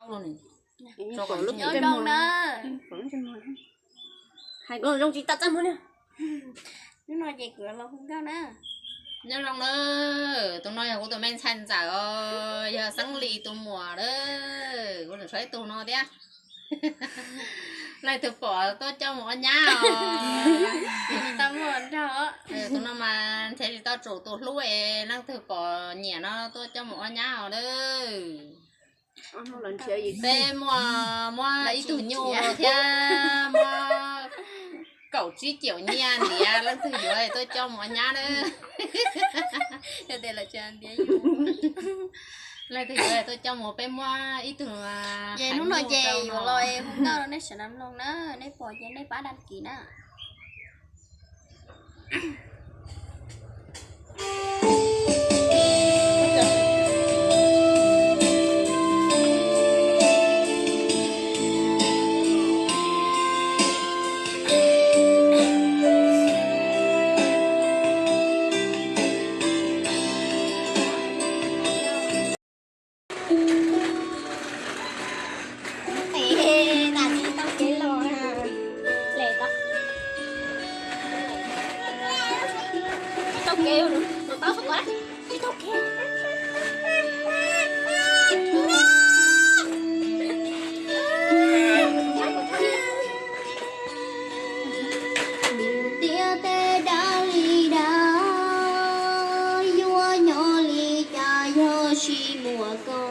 luôn này. Cho còn lúc nhớ chân đâu mồi. đó. Hai con rong chỉ tắt chân mồi nè. Nó nói vậy cửa là không cao nè. Nhớ lòng đó, tôi nói là của tụi mình xanh giả ơi, giờ sáng lì tụi mùa đó, của tụi xoáy tụi nó đấy. Lại thực bỏ tôi cho một nhá. Tao muốn đó. Tụi nó mà thế thì tao chủ tụt lúc ấy nó thực bỏ nhẹ nó tôi cho một nhá đó. Nó lần chơi gì? Đây mua ít tụi nhiều rồi thế, mua cậu chỉ kiểu nha thì lần thứ rồi tôi cho một nhá đó. Đây là cho anh đi. Lại thì rồi tôi cho một bên mua ít từ Vậy nó nói về rồi không có nó sẽ nằm luôn đó, nó bỏ về nó bả đăng ký đó. Kêu nữa, tụi tao không có đấy. Đi tao kêu. Tia tê đa li đa, vua nhỏ li cha yo chi mùa cô.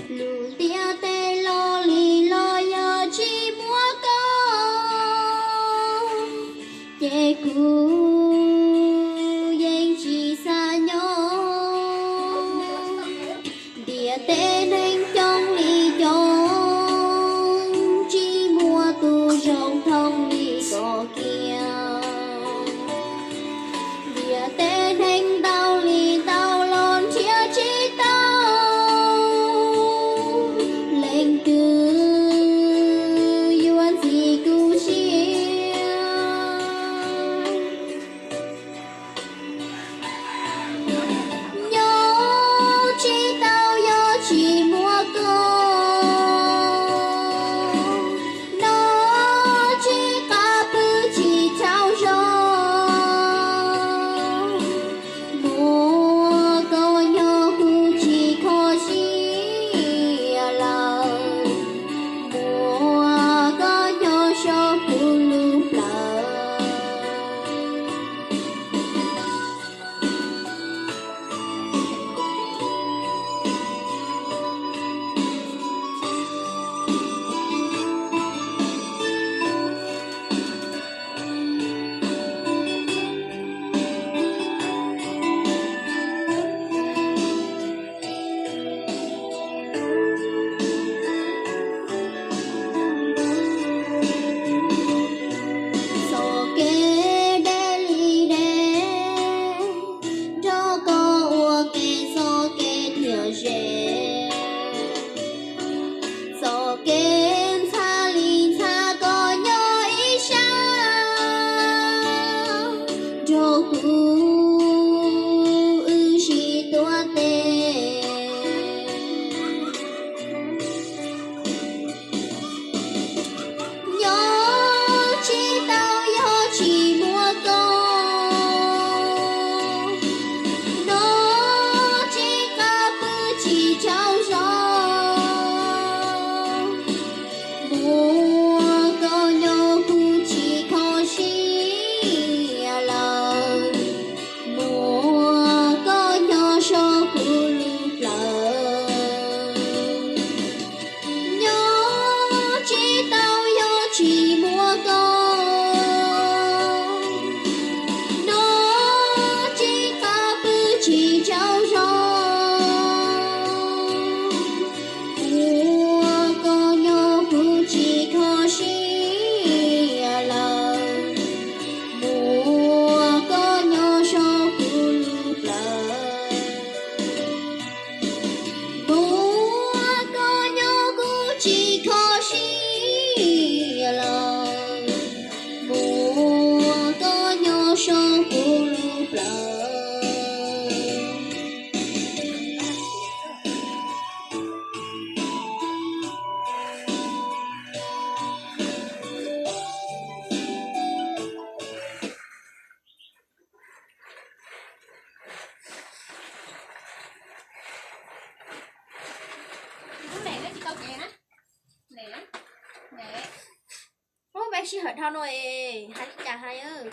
Lù tia tê lo li lo yo chi mùa cô. Chê cú tên anh trong ly chông chỉ mua tu rong thông ly cỏ kia địa tên anh tao ly tao lon chia chi tao lên từ yuan gì cứu chia nhớ chi tao chỉ mua cơ chỉ hỏi thao rồi hai chả hai ơ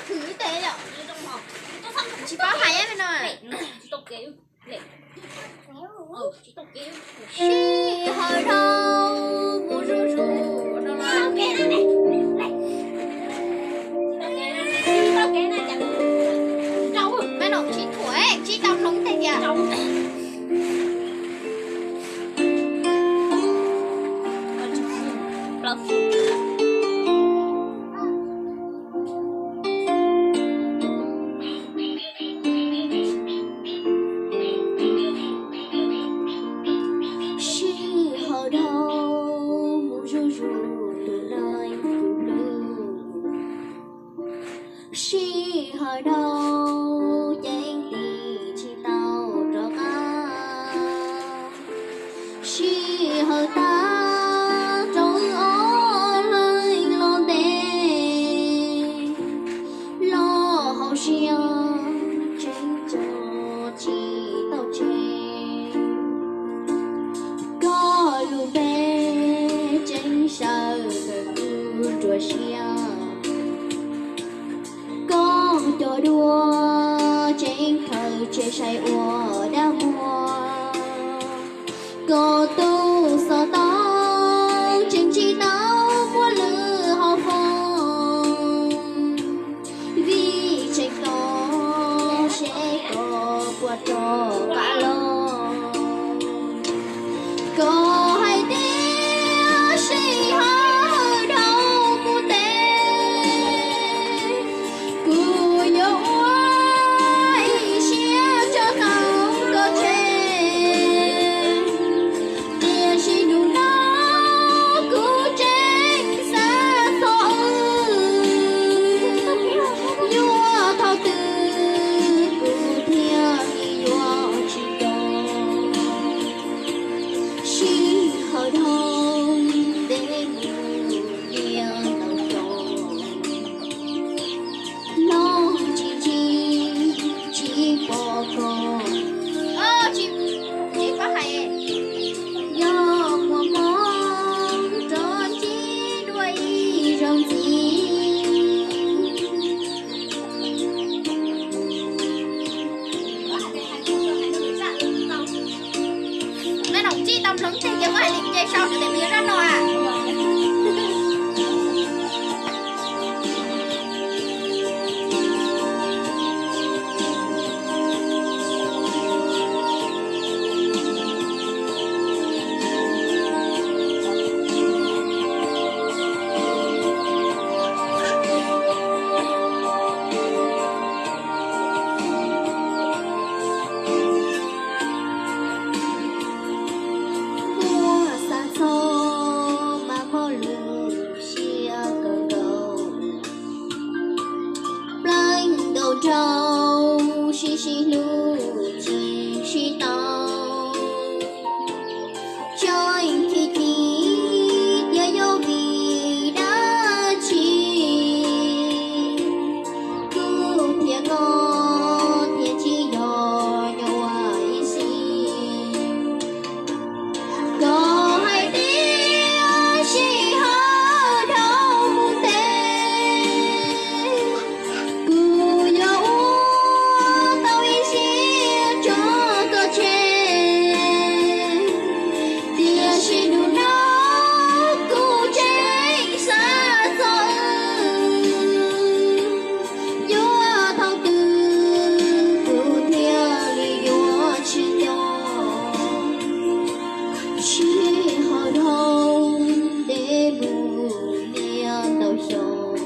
thử tế rồi chỉ có hai em rồi chỉ hỏi thao bố rú rú nó là mấy đồng chí tuổi chỉ tao nóng tay kìa She hỏi đâu chẳng thì chỉ tao cho ca She hỏi ta trong ổ lời lo đê lo hậu xia tranh cho chỉ tao chê có lù bê tranh sợ cứ chùa xia con cho đua trên thời chơi say ua đã mua cô tu sợ tao trên chi tao mua lửa họ phong vì tranh to sẽ có qua trò cả lo có hay tiếc sẽ hơi đau của tê cô nhớ ai sẽ cho tao có trên tiền chỉ đủ nó cứ trên xa xôi nhua thao tư cô theo nhua chỉ đâu chỉ hỏi đâu để mù điên tao tròn lo chỉ bỏ con chị có hay do một món tròn chỉ đuôi rồng gì mấy đồng chí tâm lớn thì kêu có hai liền chơi sau để nhớ ra rồi à trâu xí xí lu chi xí tao chơi thì giờ vô vì đã chi cứ thiệt con thiệt chi nhỏ nhỏ ai xí có hay đi xí hết đâu muốn tê cứ nhớ tao ý xí cho cơ chê tiền xí đủ nó cứ chê xa rồi vô thao tư cứ theo lý do chỉ nhỏ chỉ hỏi đâu để bù liền tao hiểu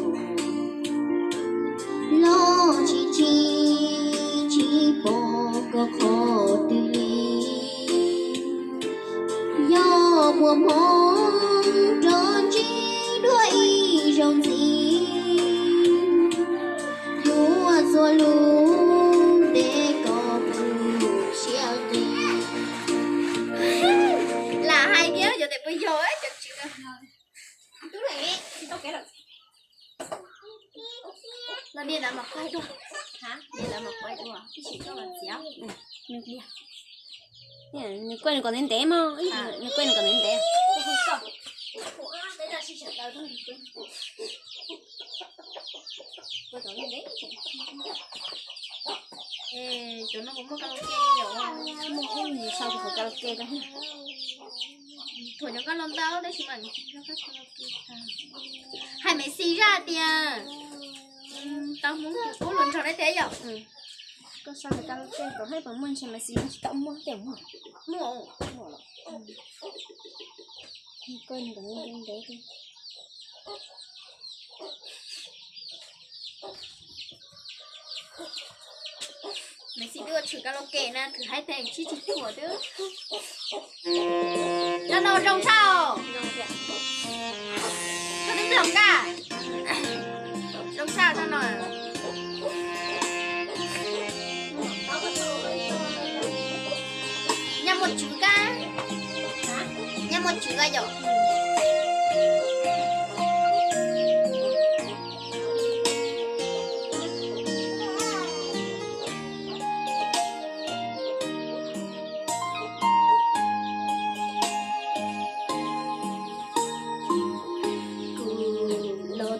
lo chỉ bỏ có khó tự lý do mùa mong tròn chỉ đuôi rồng gì lúa rồi luôn để có bù chia gì là hai đứa giờ thì bây giờ ấy chật chịu tú lệ tao kể rồi nó đi làm mặc quay đua hả đi làm mặc quay đua cái chuyện đó là dẻo Nước đi. Nè, quên còn đến té mà. Quên còn đến té. Đấy là chị chẳng đâu thôi. Tôi nói lên đấy. Ê, chỗ nó cũng có karaoke rồi. Mua gì sao thì có karaoke đó. Thôi nó có lon tao đấy chị mình nó có karaoke. Hai mẹ xì ra tiền. Tao muốn cố lần sau đấy thế rồi. Có sao thì karaoke có hay bằng mình xem mà xí chỉ tao mua tiền mua. Mua. Coi những cái đấy đi. Mẹ xin đưa thử karaoke nè, thử hai thèm chi chỉ thua chứ. Cho nó rong sao? Cho tính rong cả. Rong sao cho nó. Nhằm một chữ ca. Nhằm một chữ ca rồi.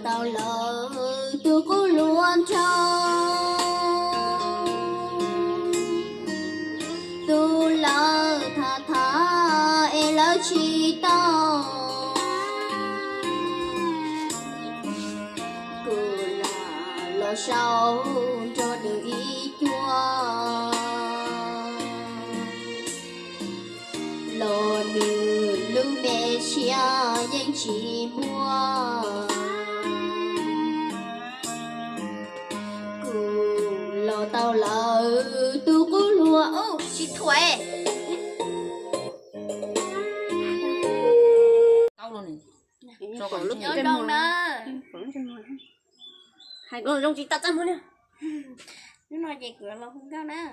Tao lỡ tôi cũng luôn cho tôi lỡ tha tha e lỡ chi tao cứ là lo sao cho được ý chua lo nữ lưu mẹ chia danh chỉ mua tao lỡ tôi cũng lùa ô chị thuê Câu luôn Cho còn lúc nhớ đông đó hai con rong chị tao chăm hơn nè. nó nói về cửa là không cao nè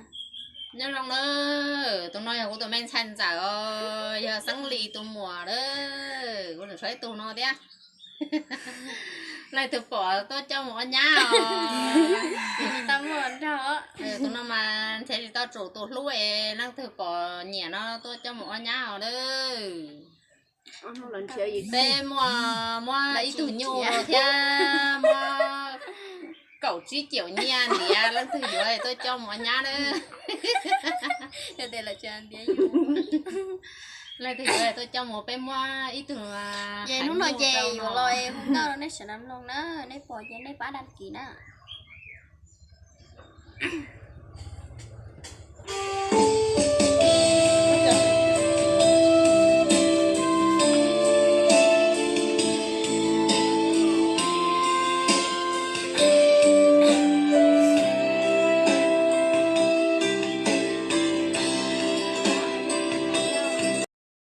nhớ lòng nữa tôi nói của tụi mình thành giả giờ sáng lì tôi mùa đó của được thấy tôi nói đấy lại thực bỏ tôi cho một nhá tao muốn cho tôi nói mà thế thì tao chủ tôi lúc ấy năng thực bỏ nhẹ nó tôi cho một nhá ở đây một lần chơi gì bê mua lấy tủ nhô thế mua cậu chỉ kiểu nha thì lần thứ dưới tôi cho một nhá đó đây là chân đĩa lại thứ dưới tôi cho một bê mua ít từ vậy lúc nói về rồi không đâu nó sẽ nằm luôn đó nó bỏ về nó phá đăng ký đó